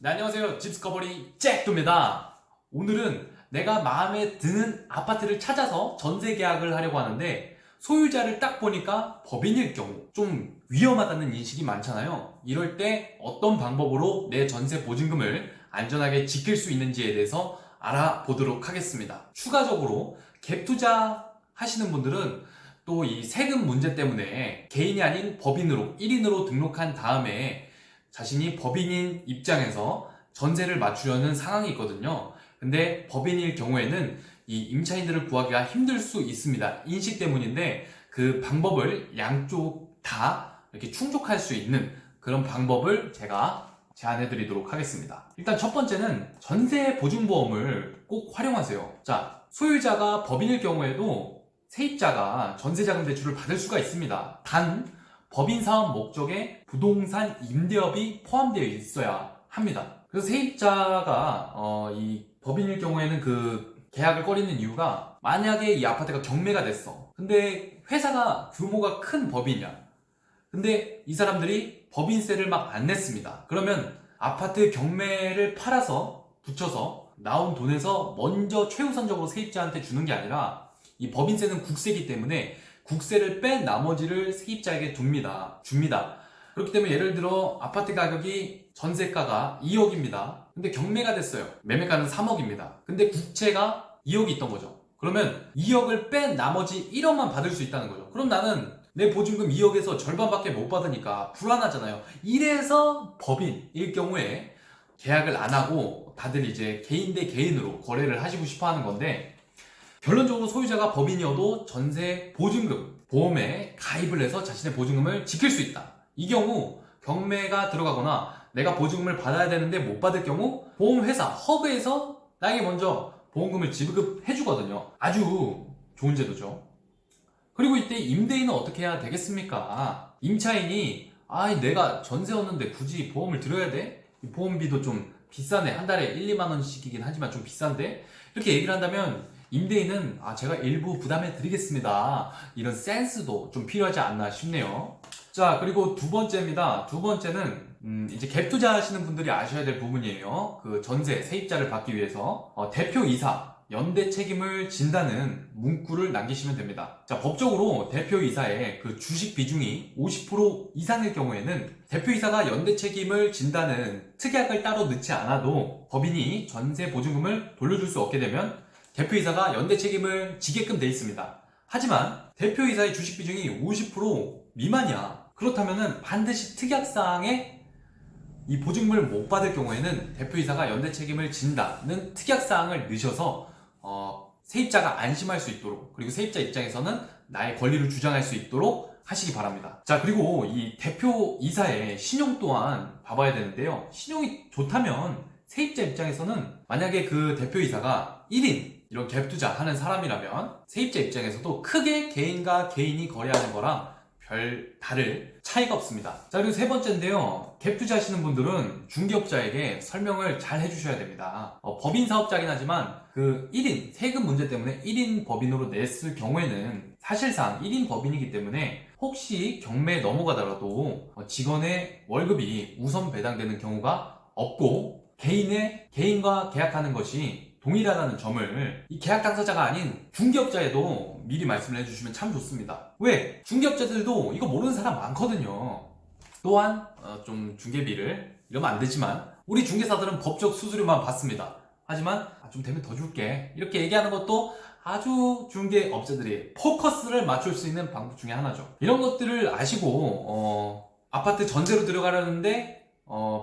네, 안녕하세요. 집스커버리 잭도입니다. 오늘은 내가 마음에 드는 아파트를 찾아서 전세 계약을 하려고 하는데 소유자를 딱 보니까 법인일 경우 좀 위험하다는 인식이 많잖아요. 이럴 때 어떤 방법으로 내 전세 보증금을 안전하게 지킬 수 있는지에 대해서 알아보도록 하겠습니다. 추가적으로 갭 투자 하시는 분들은 또 이 세금 문제 때문에 개인이 아닌 법인으로 1인으로 등록한 다음에 자신이 법인인 입장에서 전세를 맞추려는 상황이 있거든요. 근데 법인일 경우에는 이 임차인들을 구하기가 힘들 수 있습니다. 인식 때문인데 그 방법을 양쪽 다 이렇게 충족할 수 있는 그런 방법을 제가 제안해 드리도록 하겠습니다. 일단 첫 번째는 전세 보증보험을 꼭 활용하세요. 자, 소유자가 법인일 경우에도 세입자가 전세자금 대출을 받을 수가 있습니다. 단 법인 사업 목적에 부동산 임대업이 포함되어 있어야 합니다. 그래서 세입자가 이 법인일 경우에는 그 계약을 꺼리는 이유가 만약에 이 아파트가 경매가 됐어. 근데 회사가 규모가 큰 법인이야. 근데 이 사람들이 법인세를 막 안 냈습니다. 그러면 아파트 경매를 팔아서 붙여서 나온 돈에서 먼저 최우선적으로 세입자한테 주는 게 아니라 이 법인세는 국세이기 때문에 국세를 뺀 나머지를 세입자에게 줍니다. 그렇기 때문에 예를 들어 아파트 가격이 전세가가 2억입니다. 근데 경매가 됐어요. 매매가는 3억입니다. 근데 국채가 2억이 있던 거죠. 그러면 2억을 뺀 나머지 1억만 받을 수 있다는 거죠. 그럼 나는 내 보증금 2억에서 절반밖에 못 받으니까 불안하잖아요. 이래서 법인일 경우에 계약을 안 하고 다들 이제 개인 대 개인으로 거래를 하시고 싶어 하는 건데, 결론적으로 소유자가 법인이어도 전세 보증금 보험에 가입을 해서 자신의 보증금을 지킬 수 있다. 이 경우 경매가 들어가거나 내가 보증금을 받아야 되는데 못 받을 경우 보험회사 허브에서 나에게 먼저 보험금을 지급해 주거든요. 아주 좋은 제도죠. 그리고 이때 임대인은 어떻게 해야 되겠습니까? 임차인이 내가 전세였는데 굳이 보험을 들어야 돼? 이 보험비도 좀 비싸네. 한 달에 1, 2만 원씩이긴 하지만 좀 비싼데? 이렇게 얘기를 한다면 임대인은 제가 일부 부담해 드리겠습니다. 이런 센스도 좀 필요하지 않나 싶네요. 자, 그리고 두 번째입니다. 두 번째는 이제 갭 투자하시는 분들이 아셔야 될 부분이에요. 그 전세 세입자를 받기 위해서 대표이사 연대 책임을 진다는 문구를 남기시면 됩니다. 자, 법적으로 대표이사의 그 주식 비중이 50% 이상일 경우에는 대표이사가 연대 책임을 진다는 특약을 따로 넣지 않아도 법인이 전세 보증금을 돌려줄 수 없게 되면 대표이사가 연대 책임을 지게끔 돼 있습니다. 하지만 대표이사의 주식 비중이 50% 미만이야. 그렇다면 반드시 특약사항에 이 보증금을 못 받을 경우에는 대표이사가 연대 책임을 진다는 특약사항을 넣으셔서 세입자가 안심할 수 있도록, 그리고 세입자 입장에서는 나의 권리를 주장할 수 있도록 하시기 바랍니다. 자, 그리고 이 대표이사의 신용 또한 봐봐야 되는데요. 신용이 좋다면 세입자 입장에서는 만약에 그 대표이사가 1인 이런 갭 투자 하는 사람이라면 세입자 입장에서도 크게 개인과 개인이 거래하는 거랑 별 다를 차이가 없습니다. 자, 그리고 세 번째인데요. 갭 투자 하시는 분들은 중개업자에게 설명을 잘 해주셔야 됩니다. 법인 사업자긴 하지만 그 1인 세금 문제 때문에 1인 법인으로 냈을 경우에는 사실상 1인 법인이기 때문에 혹시 경매에 넘어가더라도 직원의 월급이 우선 배당되는 경우가 없고 개인과 계약하는 것이 동일하다는 점을 이 계약 당사자가 아닌 중개업자에도 미리 말씀을 해주시면 참 좋습니다. 왜? 중개업자들도 이거 모르는 사람 많거든요. 또한 좀 중개비를 이러면 안 되지만 우리 중개사들은 법적 수수료만 받습니다. 하지만 좀 되면 더 줄게 이렇게 얘기하는 것도 아주 중개업자들이 포커스를 맞출 수 있는 방법 중에 하나죠. 이런 것들을 아시고 아파트 전세로 들어가려는데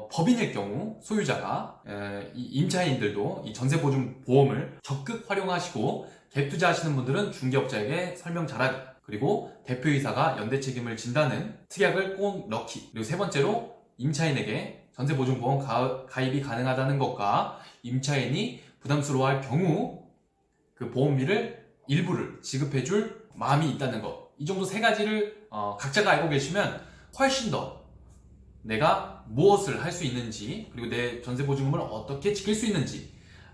법인일 경우 소유자가 이 임차인들도 이 전세보증 보험을 적극 활용하시고 갭 투자하시는 분들은 중개업자에게 설명 잘하기, 그리고 대표이사가 연대 책임을 진다는 특약을 꼭 넣기, 그리고 세 번째로 임차인에게 전세보증보험 가입이 가능하다는 것과 임차인이 부담스러워할 경우 그 보험비를 일부를 지급해줄 마음이 있다는 것, 이 정도 세 가지를 각자가 알고 계시면 훨씬 더 내가 무엇을 할 수 있는지, 그리고 내 전세보증금을 어떻게 지킬 수 있는지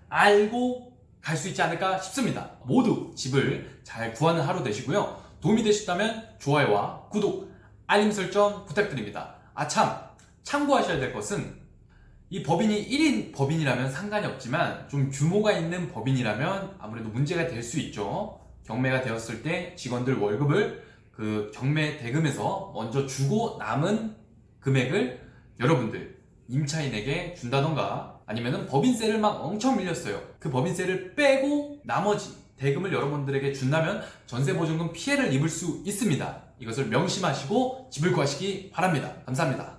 알고 갈 수 있지 않을까 싶습니다. 모두 집을 잘 구하는 하루 되시고요. 도움이 되셨다면 좋아요와 구독, 알림 설정 부탁드립니다. 참고하셔야 될 것은 이 법인이 1인 법인이라면 상관이 없지만 좀 규모가 있는 법인이라면 아무래도 문제가 될 수 있죠. 경매가 되었을 때 직원들 월급을 그 경매 대금에서 먼저 주고 남은 금액을 여러분들 임차인에게 준다던가, 아니면은 법인세를 막 엄청 밀렸어요. 그 법인세를 빼고 나머지 대금을 여러분들에게 준다면 전세보증금 피해를 입을 수 있습니다. 이것을 명심하시고 집을 구하시기 바랍니다. 감사합니다.